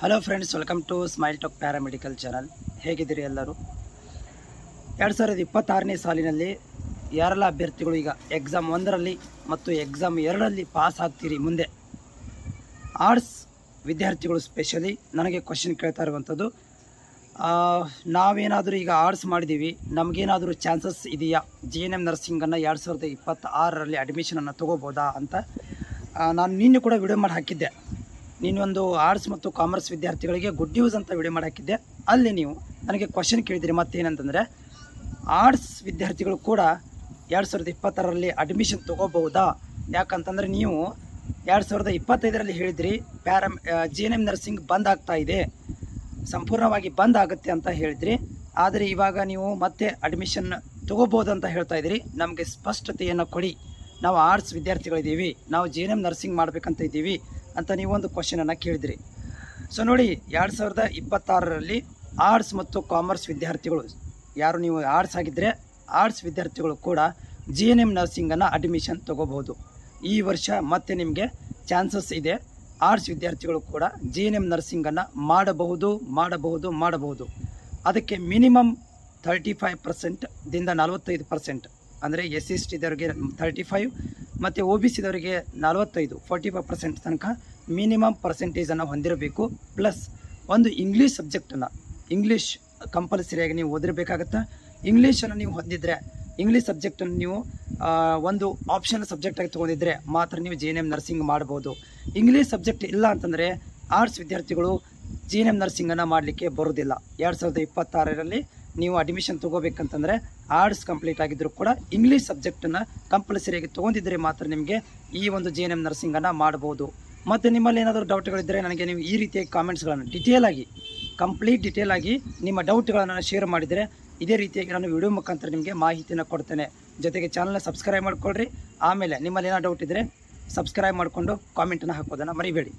Hello friends, welcome to Smile Talk paramedical channel. ಹೇಗಿದ್ದೀರಿ ಎಲ್ಲರೂ? 2026ನೇ ಸಾಲಿನಲ್ಲಿ ಯಾರೆಲ್ಲ ಅಭ್ಯರ್ಥಿಗಳು ಈಗ ಎಕ್ಸಾಮ್ 1ರಲ್ಲಿ ಮತ್ತು ಎಕ್ಸಾಮ್ 2ರಲ್ಲಿ ಪಾಸ್ ಆಗ್ತೀರಿ, ಮುಂದೆ ಆರ್ಟ್ಸ್ ವಿದ್ಯಾರ್ಥಿಗಳು ಸ್ಪೆಷಲಿ ನನಗೆ ಕ್ವಶನ್ ಕೇಳ್ತಾ ಇರುವಂಥದ್ದು, ನಾವೇನಾದರೂ ಈಗ ಆರ್ಟ್ಸ್ ಮಾಡಿದ್ದೀವಿ, ನಮಗೇನಾದರೂ ಚಾನ್ಸಸ್ ಇದೆಯಾ GNM ನರ್ಸಿಂಗನ್ನು 2026ರಲ್ಲಿ ಅಡ್ಮಿಷನನ್ನು ತೊಗೋಬೋದಾ ಅಂತ. ನಾನು ನಿನ್ನೆ ಕೂಡ ವಿಡಿಯೋ ಮಾಡಿ ಹಾಕಿದ್ದೆ. ನೀನೊಂದು ಆರ್ಟ್ಸ್ ಮತ್ತು ಕಾಮರ್ಸ್ ವಿದ್ಯಾರ್ಥಿಗಳಿಗೆ ಗುಡ್ ನ್ಯೂಸ್ ಅಂತ ವಿಡಿಯೋ ಮಾಡಿ ಹಾಕಿದ್ದೆ. ಅಲ್ಲಿ ನೀವು ನನಗೆ ಕ್ವಶನ್ ಕೇಳಿದಿರಿ, ಮತ್ತೇನಂತಂದರೆ ಆರ್ಟ್ಸ್ ವಿದ್ಯಾರ್ಥಿಗಳು ಕೂಡ 2026ರಲ್ಲಿ ಅಡ್ಮಿಷನ್ ತೊಗೋಬಹುದಾ? ಯಾಕಂತಂದರೆ ನೀವು 2025ರಲ್ಲಿ ಹೇಳಿದ್ರಿ GNM ನರ್ಸಿಂಗ್ ಬಂದ್ ಆಗ್ತಾ ಇದೆ, ಸಂಪೂರ್ಣವಾಗಿ ಬಂದ್ ಆಗುತ್ತೆ ಅಂತ ಹೇಳಿದ್ರಿ. ಆದರೆ ಇವಾಗ ನೀವು ಮತ್ತೆ ಅಡ್ಮಿಷನ್ ತೊಗೋಬೋದು ಅಂತ ಹೇಳ್ತಾ ಇದ್ದೀರಿ. ನಮಗೆ ಸ್ಪಷ್ಟತೆಯನ್ನು ಕೊಡಿ, ನಾವು ಆರ್ಟ್ಸ್ ವಿದ್ಯಾರ್ಥಿಗಳಿದ್ದೀವಿ, ನಾವು GNM ನರ್ಸಿಂಗ್ ಮಾಡಬೇಕಂತ ಇದ್ದೀವಿ ಅಂತ ನೀವೊಂದು ಕ್ವಶನನ್ನು ಕೇಳಿದ್ರಿ. ಸೊ ನೋಡಿ, 2026ರಲ್ಲಿ ಆರ್ಟ್ಸ್ ಮತ್ತು ಕಾಮರ್ಸ್ ವಿದ್ಯಾರ್ಥಿಗಳು ಯಾರು ನೀವು ಆರ್ಟ್ಸ್ ಆಗಿದ್ದರೆ ಆರ್ಟ್ಸ್ ವಿದ್ಯಾರ್ಥಿಗಳು ಕೂಡ GNM ನರ್ಸಿಂಗನ್ನು ಅಡ್ಮಿಷನ್ ತೊಗೋಬೋದು. ಈ ವರ್ಷ ಮತ್ತೆ ನಿಮಗೆ ಚಾನ್ಸಸ್ ಇದೆ. ಆರ್ಟ್ಸ್ ವಿದ್ಯಾರ್ಥಿಗಳು ಕೂಡ GNM ನರ್ಸಿಂಗನ್ನು ಮಾಡಬಹುದು. ಅದಕ್ಕೆ ಮಿನಿಮಮ್ 35%ದಿಂದ 45%, ಅಂದರೆ SC ದವರಿಗೆ 35 ಮತ್ತು OBCದವರಿಗೆ 45% ತನಕ ಮಿನಿಮಮ್ ಪರ್ಸೆಂಟೇಜನ್ನು ಹೊಂದಿರಬೇಕು. ಪ್ಲಸ್ ಒಂದು ಇಂಗ್ಲೀಷ್ ಸಬ್ಜೆಕ್ಟನ್ನು, ಇಂಗ್ಲೀಷ್ ಕಂಪಲ್ಸರಿಯಾಗಿ ನೀವು ಓದಿರಬೇಕಾಗತ್ತೆ. ಇಂಗ್ಲೀಷನ್ನು ನೀವು ಹೊಂದಿದ್ರೆ, ಇಂಗ್ಲೀಷ್ ಸಬ್ಜೆಕ್ಟನ್ನು ನೀವು ಒಂದು ಆಪ್ಷನಲ್ ಸಬ್ಜೆಕ್ಟಾಗಿ ತೊಗೊಂಡಿದ್ರೆ ಮಾತ್ರ ನೀವು GNM ನರ್ಸಿಂಗ್ ಮಾಡ್ಬೋದು. ಇಂಗ್ಲೀಷ್ ಸಬ್ಜೆಕ್ಟ್ ಇಲ್ಲ ಅಂತಂದರೆ ಆರ್ಟ್ಸ್ ವಿದ್ಯಾರ್ಥಿಗಳು GNM ನರ್ಸಿಂಗನ್ನು ಮಾಡಲಿಕ್ಕೆ ಬರೋದಿಲ್ಲ. 2026ರಲ್ಲಿ ನೀವು ಅಡ್ಮಿಷನ್ ತೊಗೋಬೇಕಂತಂದರೆ ಆರ್ಟ್ಸ್ ಕಂಪ್ಲೀಟ್ ಆಗಿದ್ದರೂ ಕೂಡ ಇಂಗ್ಲೀಷ್ ಸಬ್ಜೆಕ್ಟನ್ನು ಕಂಪಲ್ಸರಿಯಾಗಿ ತೊಗೊಂಡಿದ್ದರೆ ಮಾತ್ರ ನಿಮಗೆ ಈ ಒಂದು GNM ನರ್ಸಿಂಗನ್ನು ಮಾಡ್ಬೋದು. ಮತ್ತು ನಿಮ್ಮಲ್ಲಿ ಏನಾದರೂ ಡೌಟ್ಗಳಿದ್ದರೆ ನನಗೆ ನೀವು ಈ ರೀತಿಯಾಗಿ ಕಾಮೆಂಟ್ಸ್ಗಳನ್ನು ಕಂಪ್ಲೀಟ್ ಡೀಟೇಲ್ ಆಗಿ ನಿಮ್ಮ ಡೌಟ್ಗಳನ್ನು ಶೇರ್ ಮಾಡಿದರೆ ಇದೇ ರೀತಿಯಾಗಿ ನಾನು ವಿಡಿಯೋ ಮುಖಾಂತರ ನಿಮಗೆ ಮಾಹಿತಿಯನ್ನು ಕೊಡ್ತೇನೆ. ಜೊತೆಗೆ ಚಾನಲ್ನ ಸಬ್ಸ್ಕ್ರೈಬ್ ಮಾಡ್ಕೊಳ್ರಿ. ಆಮೇಲೆ ನಿಮ್ಮಲ್ಲಿ ಏನೋ ಡೌಟ್ ಇದ್ದರೆ ಸಬ್ಸ್ಕ್ರೈಬ್ ಮಾಡಿಕೊಂಡು ಕಾಮೆಂಟನ್ನು ಹಾಕೋದನ್ನು ಮರಿಬೇಡಿ.